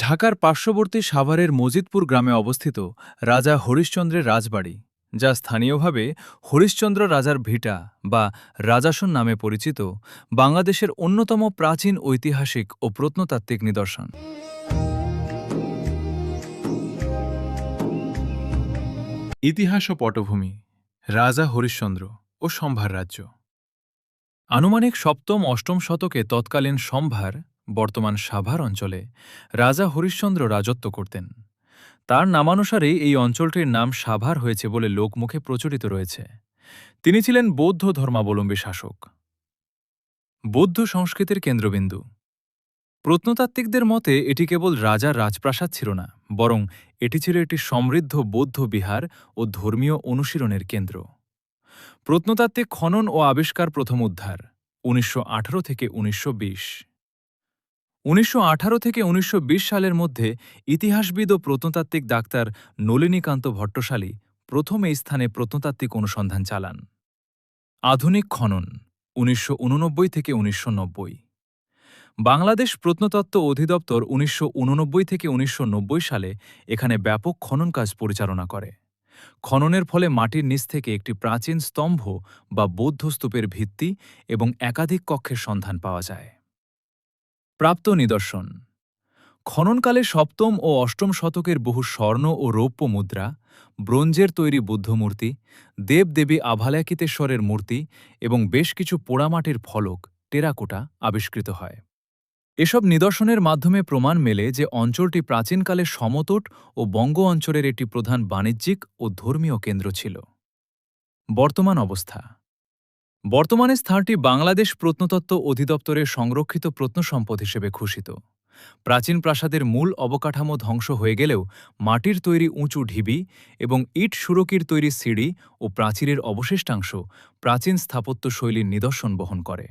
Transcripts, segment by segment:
ঢাকার পার্শ্ববর্তী সাভারের মজিদপুর গ্রামে অবস্থিত রাজা হরিশ্চন্দ্রের রাজবাড়ি, যা স্থানীয়ভাবে হরিশ্চন্দ্র রাজার ভিটা বা রাজাসন নামে পরিচিত, বাংলাদেশের অন্যতম প্রাচীন ঐতিহাসিক ও প্রত্নতাত্ত্বিক নিদর্শন। ইতিহাস ও পটভূমি: রাজা হরিশ্চন্দ্র ও সম্ভার রাজ্য। আনুমানিক সপ্তম-অষ্টম শতকে তৎকালীন সম্ভার, বর্তমান সাভার অঞ্চলে রাজা হরিশ্চন্দ্র রাজত্ব করতেন। তার নামানুসারেই এই অঞ্চলটির নাম সাভার হয়েছে বলে লোকমুখে প্রচলিত রয়েছে। তিনি ছিলেন বৌদ্ধ ধর্মাবলম্বী শাসক। বৌদ্ধ সংস্কৃতির কেন্দ্রবিন্দু: প্রত্নতাত্ত্বিকদের মতে এটি কেবল রাজার রাজপ্রাসাদ ছিল না, বরং এটি ছিল একটি সমৃদ্ধ বৌদ্ধ বিহার ও ধর্মীয় অনুশীলনের কেন্দ্র। প্রত্নতাত্ত্বিক খনন ও আবিষ্কার প্রথম উদ্ধার ১৯১৮ থেকে ১৯২০। ১৯১৮ থেকে ১৯২০ সালের মধ্যে ইতিহাসবিদ ও প্রত্নতাত্ত্বিক ডাক্তার নলিনীকান্ত ভট্টশালী প্রথম এই স্থানে প্রত্নতাত্ত্বিক অনুসন্ধান চালান। আধুনিক খনন ১৯৮৯ থেকে ১৯৯০। বাংলাদেশ প্রত্নতত্ত্ব অধিদপ্তর ১৯৮৯ থেকে ১৯৯০ সালে এখানে ব্যাপক খনন কাজ পরিচালনা করে। খননের ফলে মাটির নিচ থেকে একটি প্রাচীন স্তম্ভ বা বৌদ্ধ স্তূপের ভিত্তি এবং একাধিক কক্ষের সন্ধান পাওয়া যায়। প্রাপ্ত নিদর্শন: খননকালে সপ্তম ও অষ্টম শতকের বহু স্বর্ণ ও রৌপ্য মুদ্রা, ব্রোঞ্জের তৈরি বুদ্ধমূর্তি, দেবদেবী আভালাকিতেশ্বরের মূর্তি এবং বেশ কিছু পোড়ামাটির ফলক, টেরাকোটা আবিষ্কৃত হয়। এসব নিদর্শনের মাধ্যমে প্রমাণ মেলে যে অঞ্চলটি প্রাচীনকালে সমতট ও বঙ্গ অঞ্চলের একটি প্রধান বাণিজ্যিক ও ধর্মীয় কেন্দ্র ছিল। বর্তমান অবস্থা: বর্তমানে স্থানটি বাংলাদেশ প্রত্নতত্ত্ব অধিদপ্তরের সংরক্ষিত প্রত্নসম্পদ হিসেবে ঘোষিত। প্রাচীন প্রাসাদের মূল অবকাঠামো ধ্বংস হয়ে গেলেও মাটির তৈরি উঁচু ঢিবি এবং ইট সুরকির তৈরি সিঁড়ি ও প্রাচীরের অবশিষ্টাংশ প্রাচীন স্থাপত্যশৈলীর নিদর্শন বহন করে।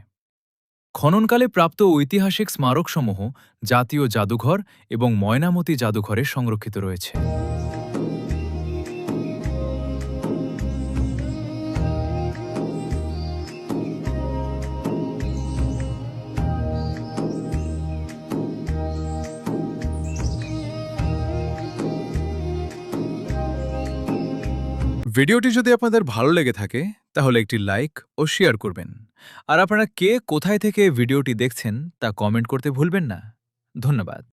খননকালে প্রাপ্ত ঐতিহাসিক স্মারকসমূহ জাতীয় জাদুঘর এবং ময়নামতি জাদুঘরে সংরক্ষিত রয়েছে। ভিডিওটি যদি আপনাদের ভালো লেগে থাকে তাহলে একটি লাইক ও শেয়ার করবেন। আর আপনারা কে কোথায় থেকে ভিডিওটি দেখছেন তা কমেন্ট করতে ভুলবেন না। ধন্যবাদ।